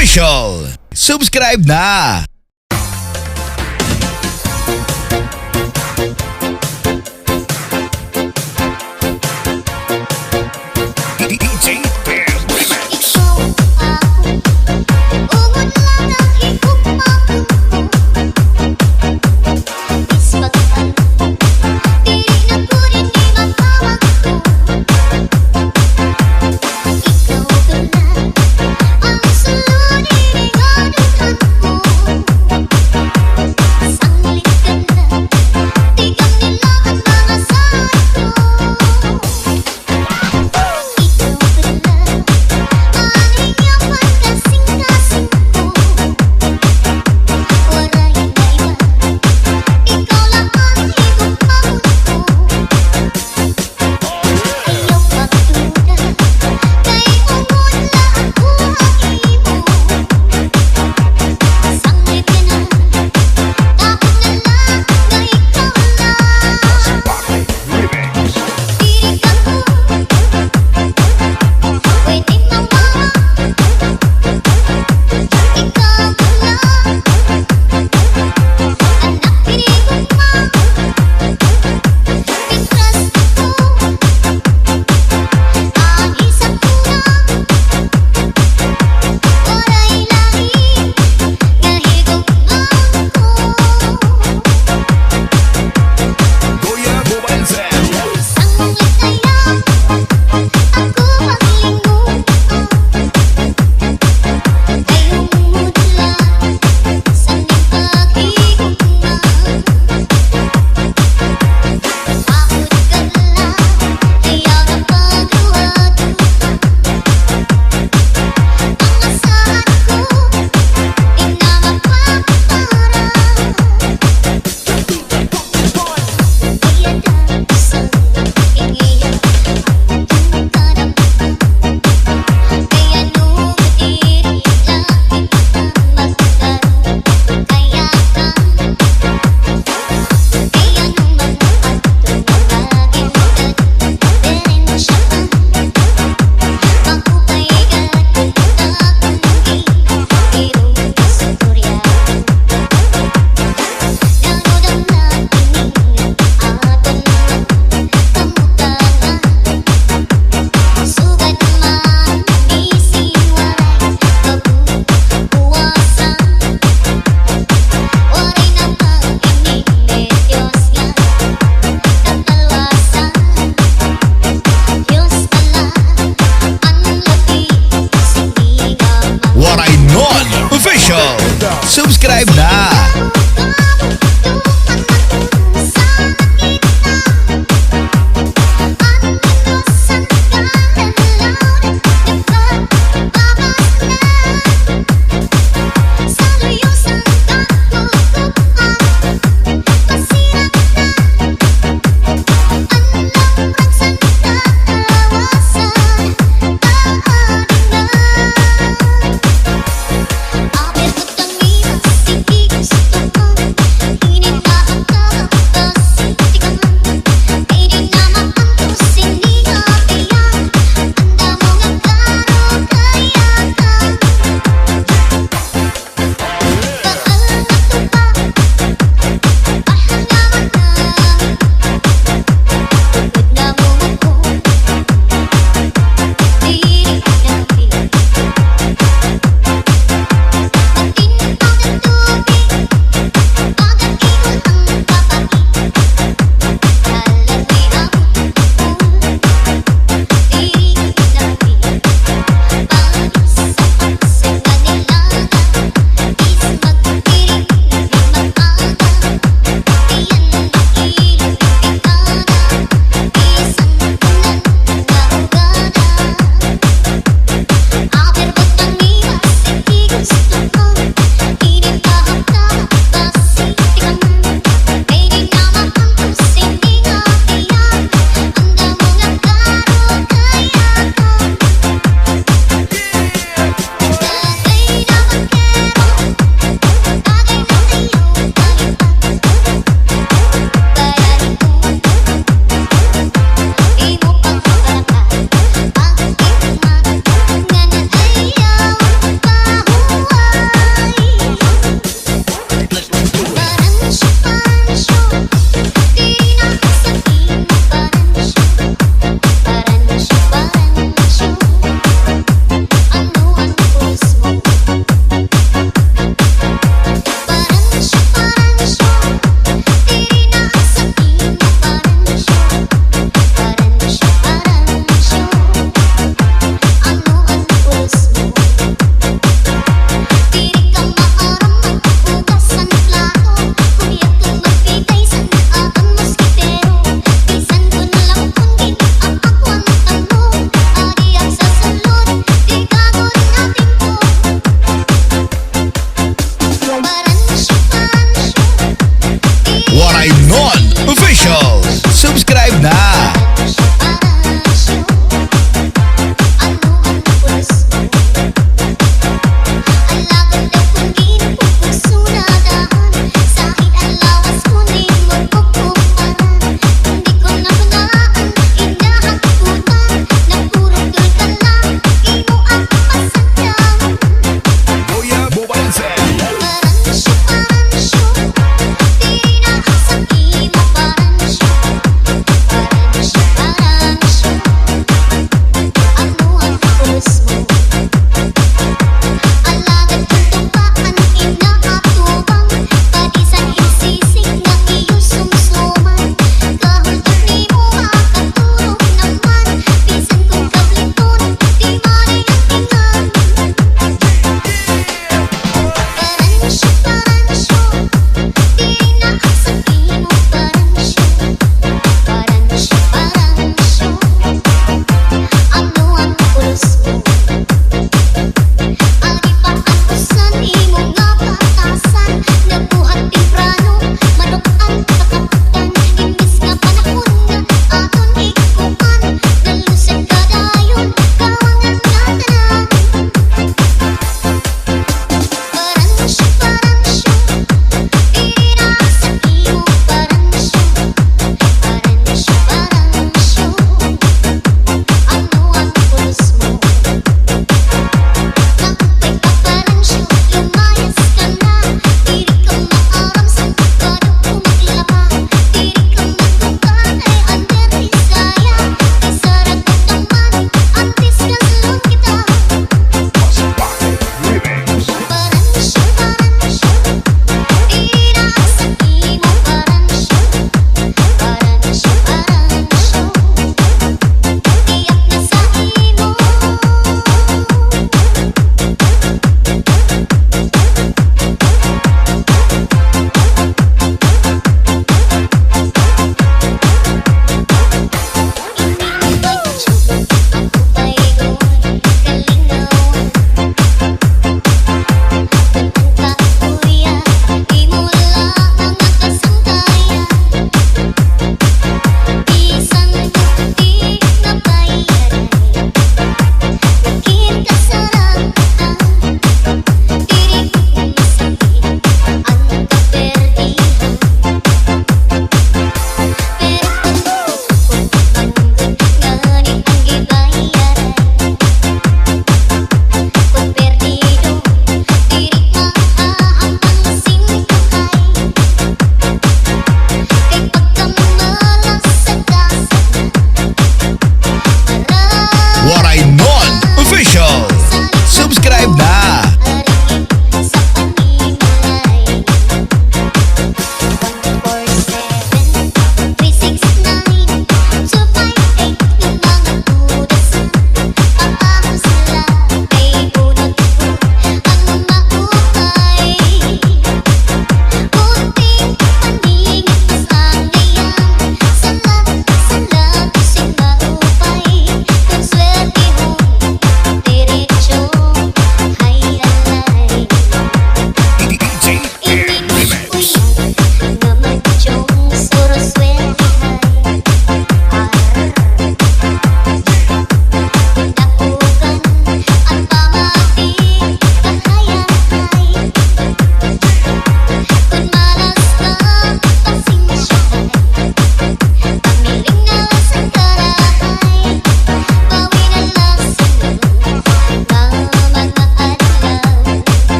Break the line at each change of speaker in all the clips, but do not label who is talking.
Official. Subscribe na! DJ Bear Remix.
Ang sulod, inigaduhan mo.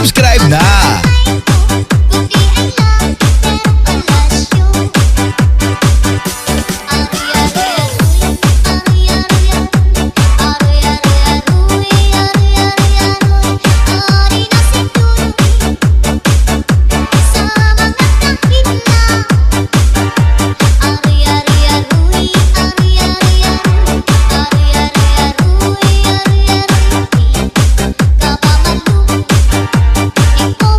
Subscribe na!
Ikaw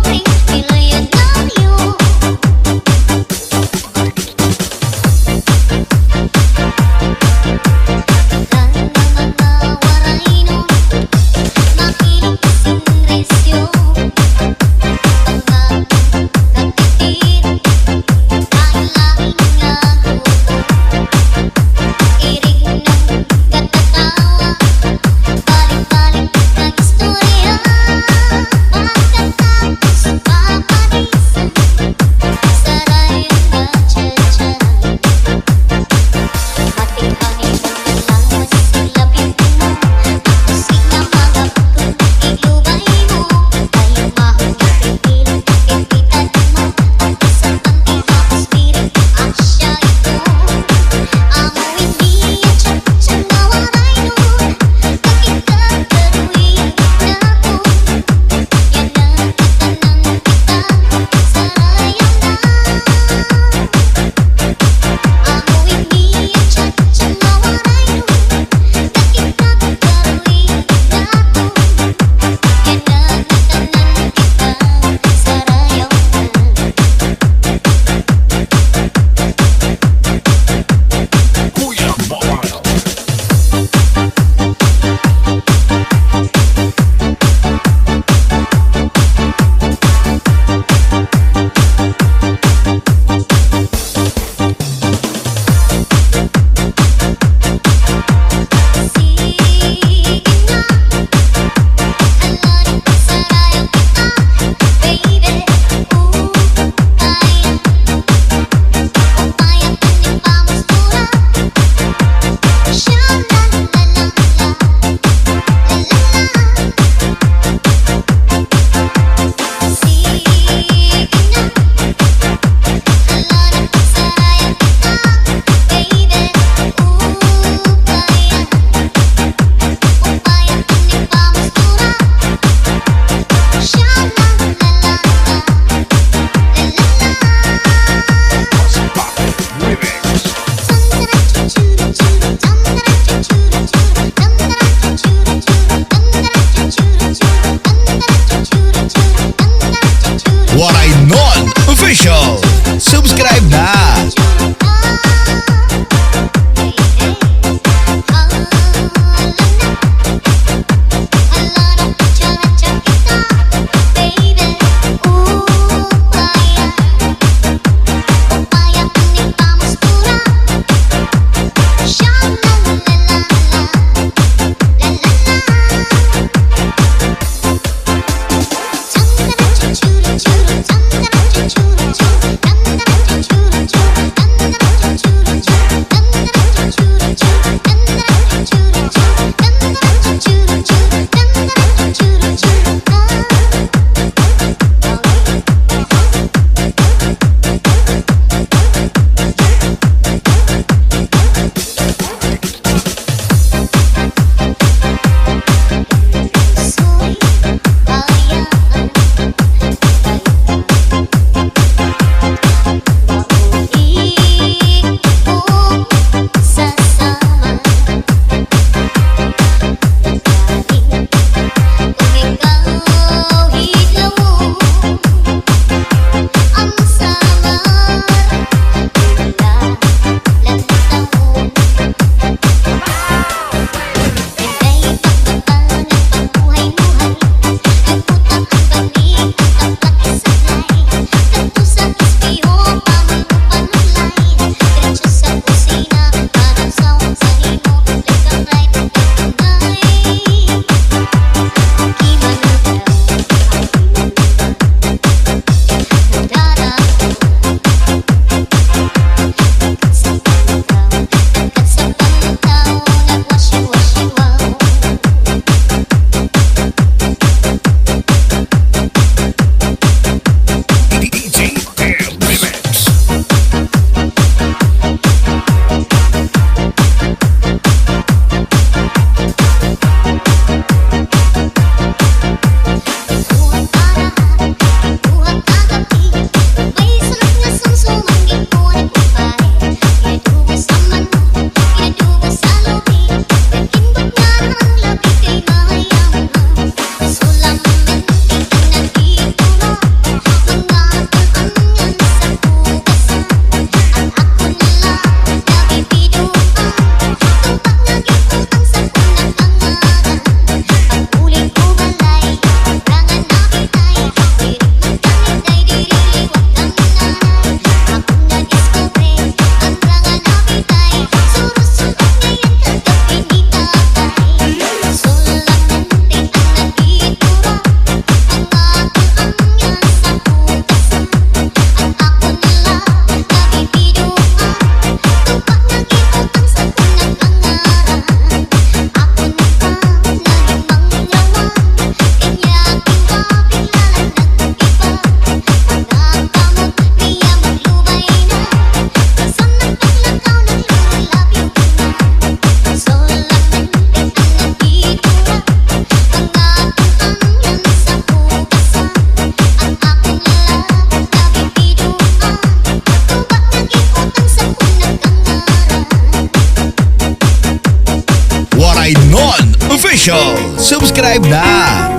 Subscribe na!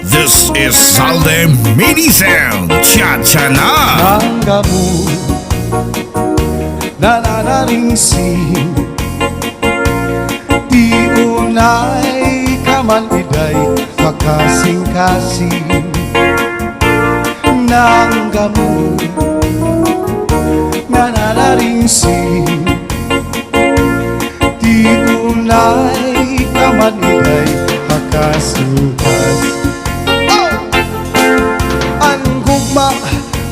This is Salde Mini Sound. Cha-cha na!
Hangga mo nananaringsin, di unay kaman iday makasing-kasing. Hangga mo nananaringsin, di unay kaman iday makasing-kasing.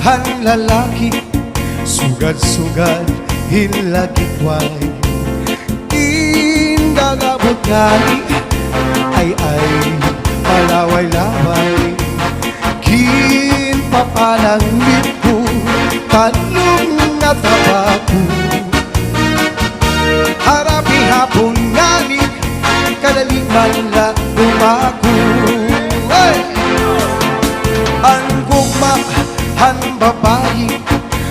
Ang lalaki, sugad-sugad, hilagikway. Indagabot ngali, ay malaway-laway. Kinpapalang lipo, tanong na tabako. Harapi hapon ngali, kadaling manla lumako. Ang gugma, ang babae,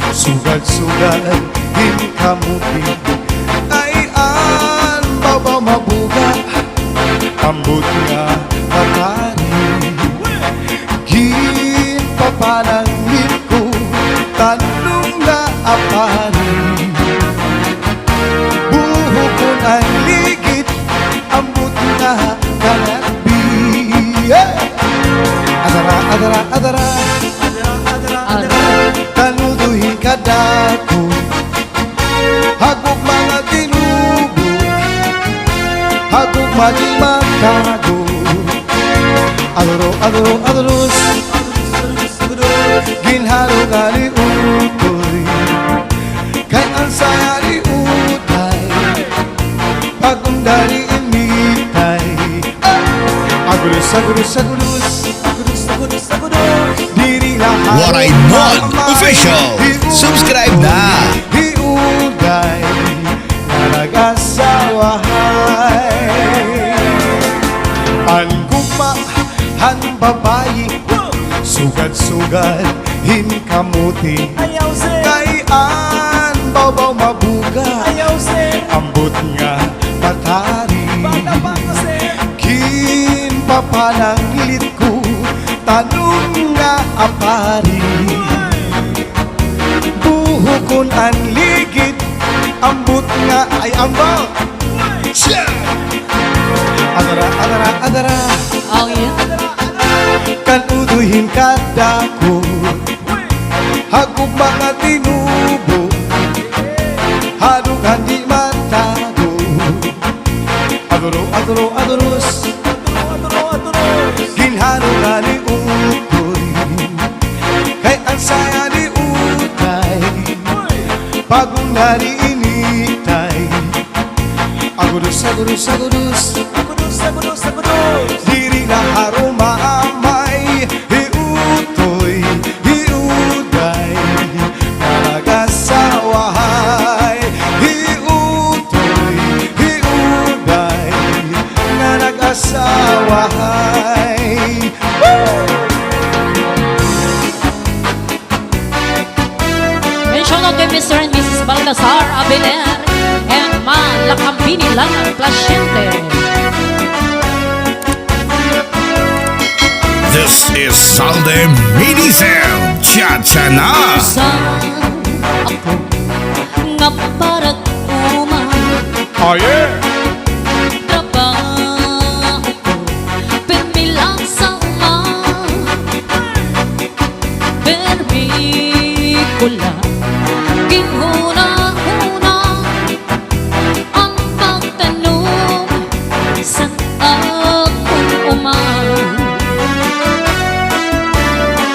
sugad-sugad, hinkamuti. Ay an babaw mabuga, ambot nga matani. Ginpapanangin ko, tanong na apani. Buho ko ng ligit, ambot nga kanagbi. Adara, adara, adara, tanuduhin ka dako, hagok mga tinubo, hagok madi matago. Adoro, adoro, adoros, ginharo gali utoy, kay ang saya di utay, pagundari imitay. Agulos, agulos, agulos,
Waray Mon Official! Subscribe na!
Hiuday na nag-asawahay. Ang gugma, ang babae, sugad-sugad, hinkamuti. Kay ang babaw mabuga, ambot nga matari. Kinpapanang lit ko, tanong nga apari. Buhukon ang ligid, ambot nga ay ambot. Adara, adara, adara,
Oh yeah.
kanuduhin ka dako, hagog mga tinubo, hadog handi matago. Adoro, adoro, adoros, ginhano gali utoy, kay ang saya di utay, pagundari initay. Agudos, agudos, agudos, diri na harumamay. Hiutoy, hiuday, nag-asawahay. Hiutoy, hiuday, na nag-asawahay.
Mention out kay Mr. and Mrs. Baltasar Abeler and Ma Lacambini Langan Placiente.
This is Salde Mini Sound. Cha-cha na!
Saan ako nga para't umang
Oh yeah!
trabaho ko, pimilang sama, permi ko lang ginhuna-huna ang pagtanong sa akong umang.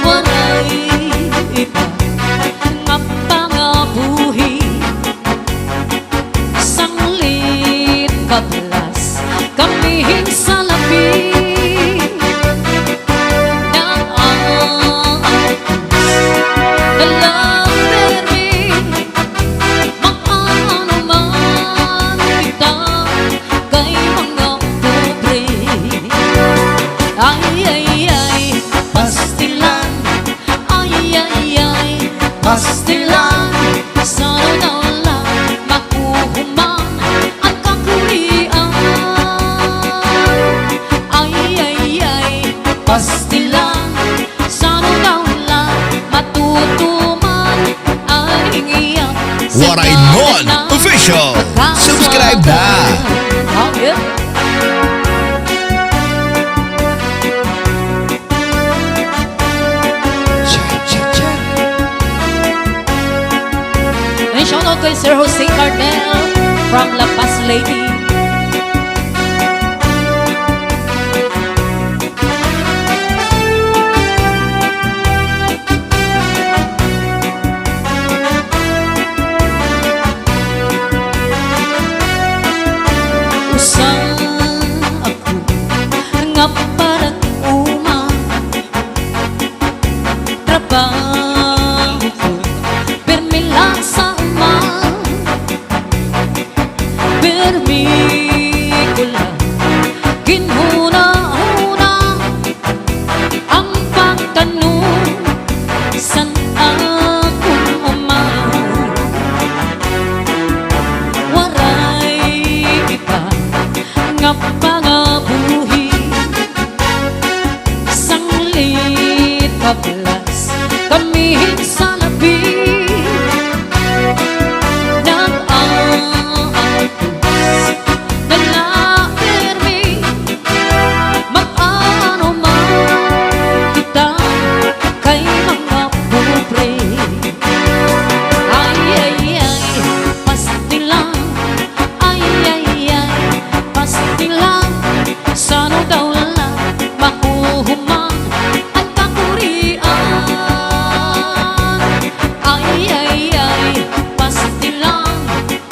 Waray iba nga pangabuhi, sanglit kay Sir Jose Cardel from La Paz Lady. Usang ako nga parang uma, trabaho ko permila sa uma, permi ko lang ginhuna-huna ang pagtanong san akong uma. Waray iba nga pangabuhi, sanglit kablas kamihin sa labi, nag-aatos nalairmi, mag-ano man kita kay mga pobre. Ay, ay, ay, pasti lang, ay, ay, ay, pasti lang, sano daw lang makuhuma ang kakurian. Ay, ay, ay, pasti lang,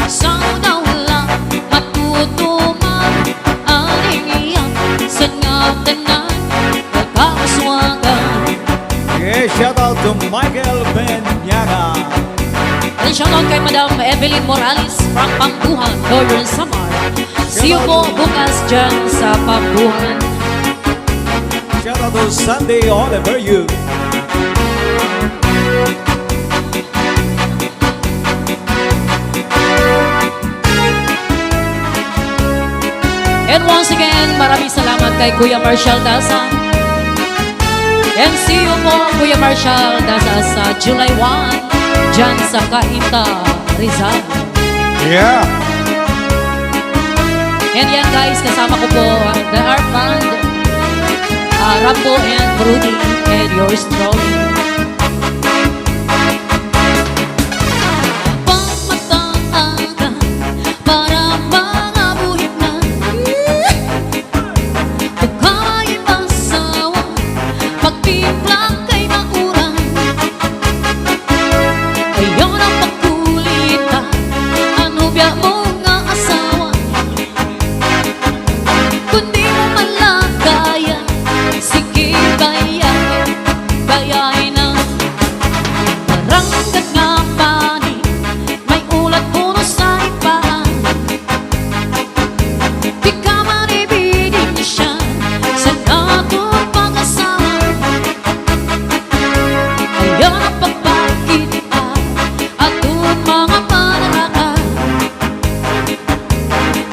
sano daw lang matutuman aning iyak sa ngatanan nagkakaswagan.
Yeah, shout out to Michael Benyaga.
And shout out kay Madam Evelyn Morales from Pambuhan, Northern Samar. See you po bukas dyan sa Pambuhan.
Shout out to Sunday Oliver you.
And once again, maraming salamat kay Kuya Marshall Daza. And see you po Kuya Marshall Daza sa July 1 dyan sa Cainta, Rizal.
Yeah.
And yan guys, kasama ko po the art band, Rambo and Rudy and yours truly. Pagmataaga para mga buhit na Bukay masawa pagtimplang kay maurang. Ayaw na pagkulita ano biya mo nga asawa, kundi mo malagaya, sige gaya, gayain na. Maranggat nga pani, may ulat puno sa ipaan. Di ka maribigin siya sa atong pag-asawa. Ayaw na pagpakita atong mga panaraka,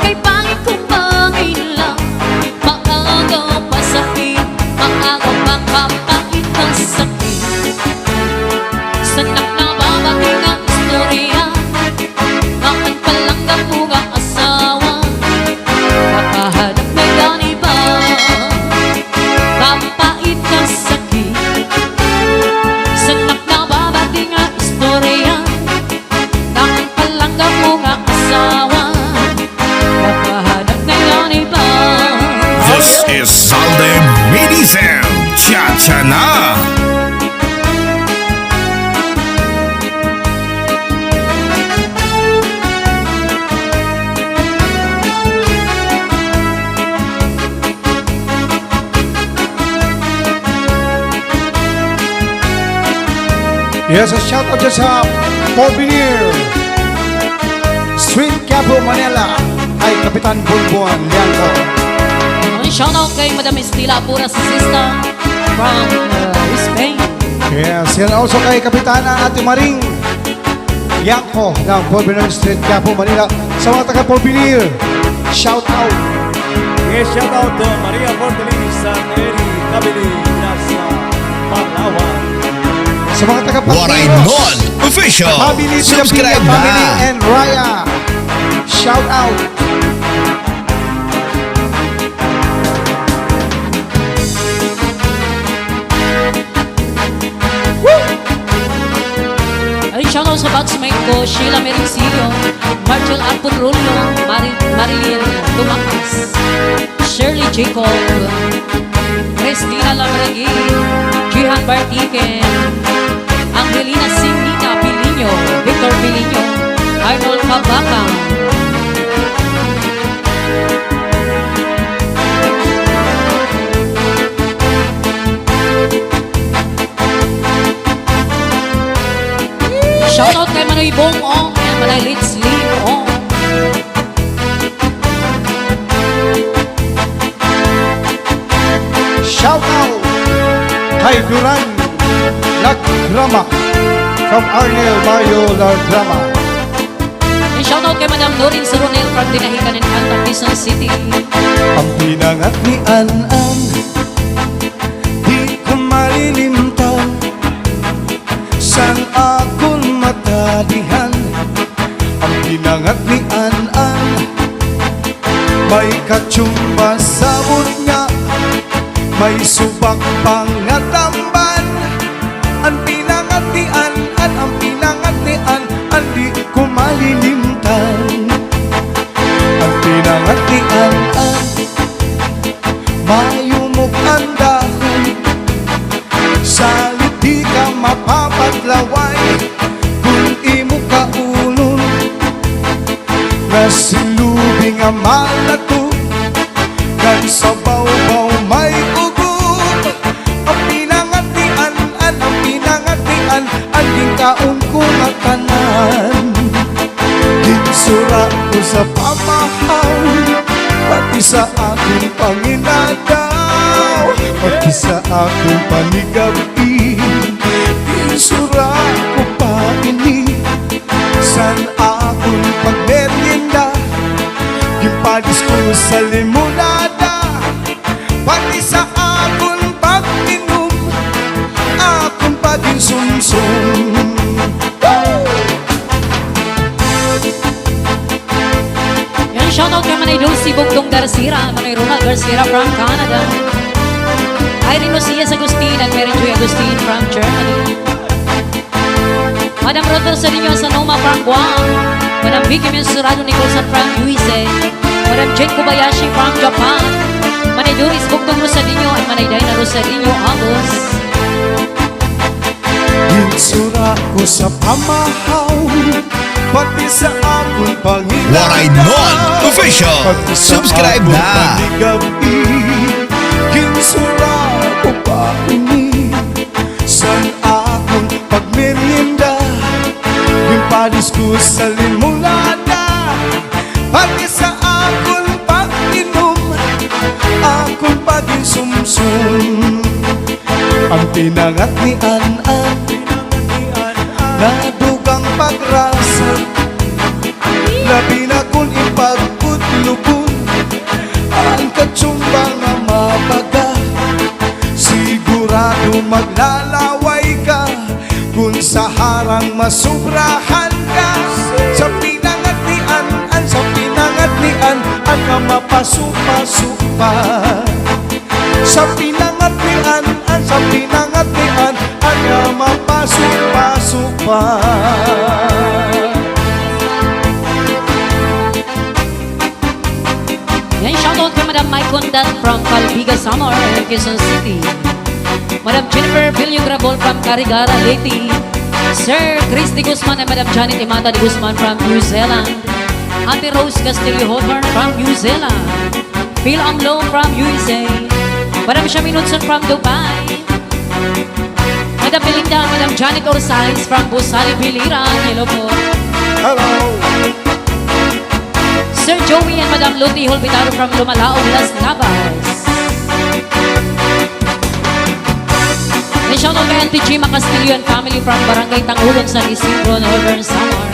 kay pangit kong pangilang maagaw pa sakit, maagaw makapait ng sakit. Sanak na babating ang istorya, naman palang gapunga asawa, nakahanap na yan iba, kapait ng sakit. Sanak na babating ang istorya, naman palang gapunga asawa, nakahanap na yan iba.
This is Salde Medicine. Cha-cha na!
Yes, a shout out dyan sa Porvenir Street, Quiapo, Manila, kay Kapitan Bulbuan Lianco.
Shout out kay Madam Estila Pura Sisista from Spain.
Yes, and also kay Kapitana Ate Maring Lianco ng Porvenir Street, Quiapo, Manila. Sa mga taga Porvenir, shout out. Yes, shout out to Maria Portelis and Eri Cabili sa Palawan. Sa mga taga
Waray
Pagkilos,
Non-Official.
Family,
Subscribe
Pilipinas Family,
na!
and Raya, shout out.
Ay, shoutout sa housemate ko, Sheila Merencillo, Marshall Arpunrulio, Marilyn Tumakas, Shirley Jacob, Christina Lamregi, Jihan Bartiken, Angelina Sinina Pilino, Victor Pilino, Arnold Kabaka. Shoutout kay Manoy Bongong and Manay Litz Lee.
Shout out kay Duran Lagrama from Arnel Mario Lagrama.
And shoutout kay Madam Norin Suronel from Tinahican and Canta, Quezon City.
Ang pinangat ni An-An, di ko malilimtan, sang akong matalihan. Ang pinangat ni An-An, may katsumba sa niya, may subak pangatamban. Ang pinangat ni An-An, ang pinangat ni An-An, di ko malilimtan. Ang pinangat ni An-An, mayumok ang dahon, salit di ka mapapaglaway. Kung imo ka ulon, nasilubing ang malato, kan sa baw-baw may ugod. Ang pinangat ni An-An, ang pinangat ni An-An, yung kaon ko matanan. Ginsura ko sa pamahaw, pati sa aking panginadaw, pati sa aking panigabi. Ginsura ko pa ini, san akong pagmerienda, gipadis ko sa limonada, pati sa akong pag-inom, akong pag-insumsum.
Yan, shoutout kay Manay Dulce Bugdong Garcira, Manay Ronald Garcira from Canada, Irene Lucias Agustin and Mary Joy Agustin from Germany, Madam Rotor Sadinho Sanoma from Guam, Madam Vicky Mensurado Nicholson from USA, Madam Jane Kobayashi from Japan, Manay Doris Bugdong Rosadinho and Manay Dina Rosadinho Agos.
Ginsura ko sa pamahaw, pati sa akong panginadaw,
Waray Non Official.
pati sa
Subscribe
akong
na.
panigabi. Ginsura ko pa ini, san akong pagmerienda, gipadis ko sa limonada, pati sa akong pag-inom, akong pag-insumsum. Ang pinangat ni An-An, nadugang pagrasa, labi na kung ipagputlubon, ang katsumba nga mabaga. Sigurado maglalaway ka, kung sa harang masubrahan ka. Sa pinangat ni An-An, sa pinangat ni An-An, nga mapasupa-supa. Sa pinangat ni An-An, sa pinangat ni An-An, nga mapasupa-supa.
Yan, shoutout kay Madam Mike Condat from Calbiga, Samar, Quezon City, Madam Jennifer Villagrabol from Carigara, Leyte, Sir Chris de Guzman and Madam Janet Imata de Guzman from New Zealand, Ate Rose Castillo Hawthorne from New Zealand, Phil Amlo from USA, Madam Shamin Hudson from Dubai, Madam Belinda and Madam Janet Orsales from Busali, Biliran. Hello po.
Hello!
Sir Joey and Madam Luti Holbitaro from Lumalao, Las Navas. And shoutout kay Auntie Chima Castillo and family from Barangay Tangulong, San Isidro, Northern Samar.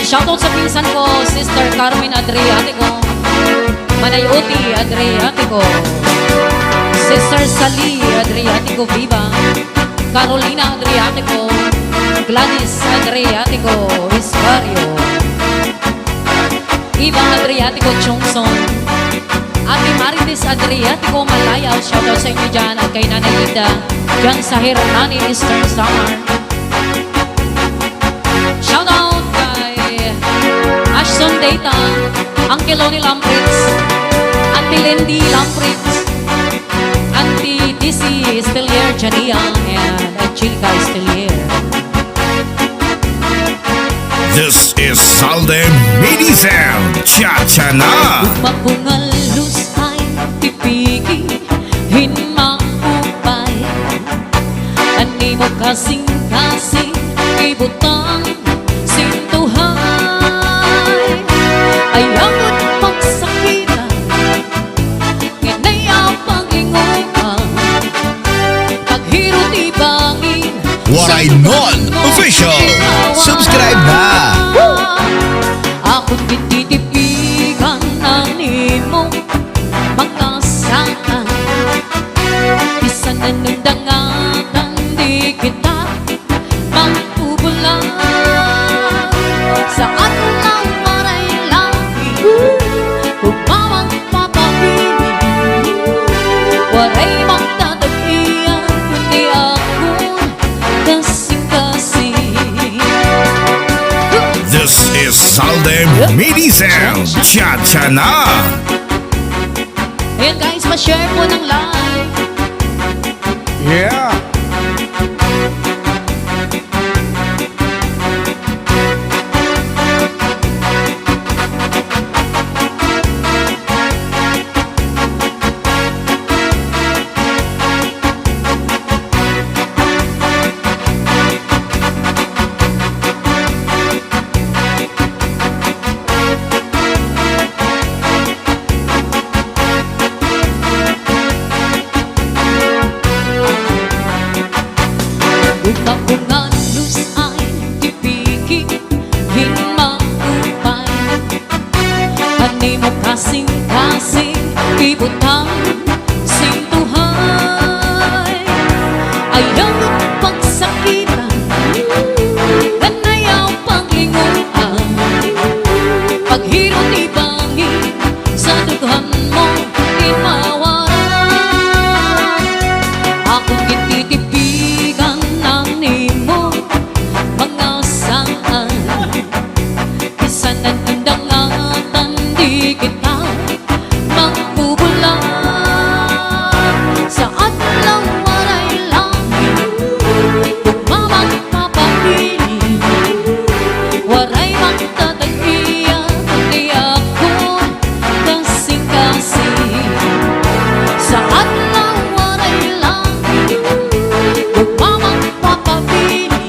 Shoutout sa pinsan ko, Sister Carmen Adriatico, Manay Uti Adriatico, Sister Sally Adriatico Viva, Carolina Adriatico, Gladys Adriatico Iscario, Iba Adriatico Chongson, Ate Marites Adriatico Malaya. Shoutout sa inyo dyan at kay Nanay Linda dyan sa Hiranani, Eastern Samar. Shout out kay Ashton Data, Uncle Lonnie Lamprits, Auntie Lindy Lamprits, Auntie Dizzy still here, Jania, and Angelica is still here.
This is Salde Mini Sound. Cha-cha na.
Makungalus ay pipigi, hinmangupay. Ani mo kasing-kasing, ibutang sintuhay. Ayagot magsakitan, nginaya pangingupan. Paghirot ibangin,
Waray Non-Official. Subscribe na.
Ako'y bititipigan na nimo mga saan. Bisan na nundangatan di kita magpubulan. Saan lang maray lagi umawang papapili. Waray magtatapian kundi ako kasing-kasing.
This is Salde Mini Sound. Cha-cha na.
Ayan guys, ma-share po ng live.
Yeah.
Makungalus ay pipigi, hinmangupay. Ani mo kasing-kasing, ibutang sintuhay. Ayaw pagsakitan, ganayaw panglinguan. Paghirot ibangin, sa dughan mo imawaran. Akong gititipigan na nimo mga saan. Bisan na nundangatan di kita magpubulan. Saan lang waray langit umamang papapili. Waray magtatagian di ako kasing-kasing. Saan lang waray langit umamang papapili.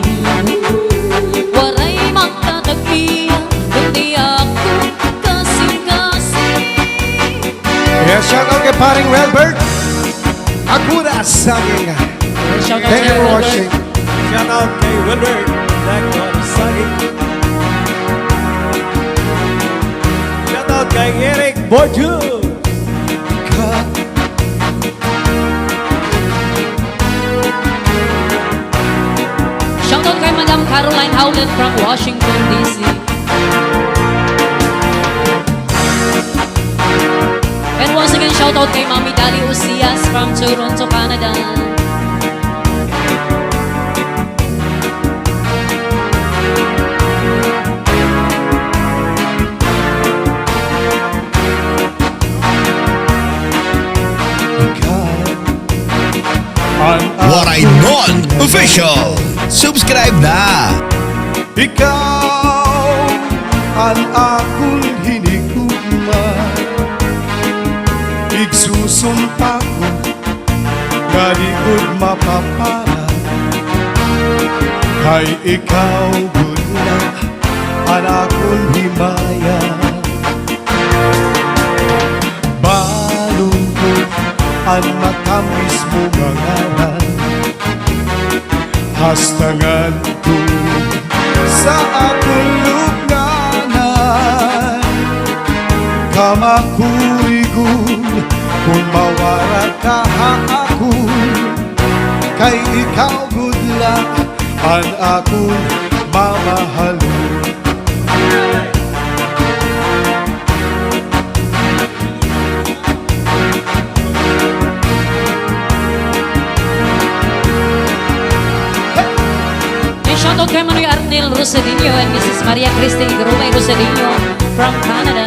Waray magtatagian kundi ako kasing-kasing.
Yeah, shout out kay paring Welbert. Agura saging.
Shout out
Thank you
to
for
Robert.
watching.
Shout out kay Wilbert. Thank you, Sagi. Shout out kay Eric Borju.
Shout out kay Madam Caroline Howland from Washington, D.C. And once again, shout out kay Mami Dali Ucias from Toronto, Canada.
Waray Non-Official. Subscribe na.
Ikaw ang akong hinigugma. Igsusumpa ko nga di ko'y mapapara. Kay ikaw good luck ang akong himaya. Balungkot ang matamis mo mangalan. Hastangan ko sa akong lugnanan. Kamakurigun kung mawara ka ako. Kay ikaw good luck ang akong mamahalin.
And shout out kay Manoy Neil Rosedino and Mrs. Maria Christine Grumay Rosedino from Canada.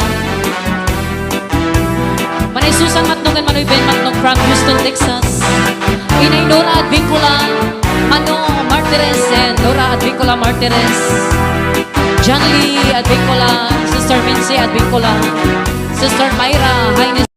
Manay Susan Matnog and Manoy Ben Matnog from Houston, Texas. Inay Nora Advincula, Mano Martires and Nora Advincula Martires. John Lee Advincula, Sister Mincy Advincula, Sister Myra Hines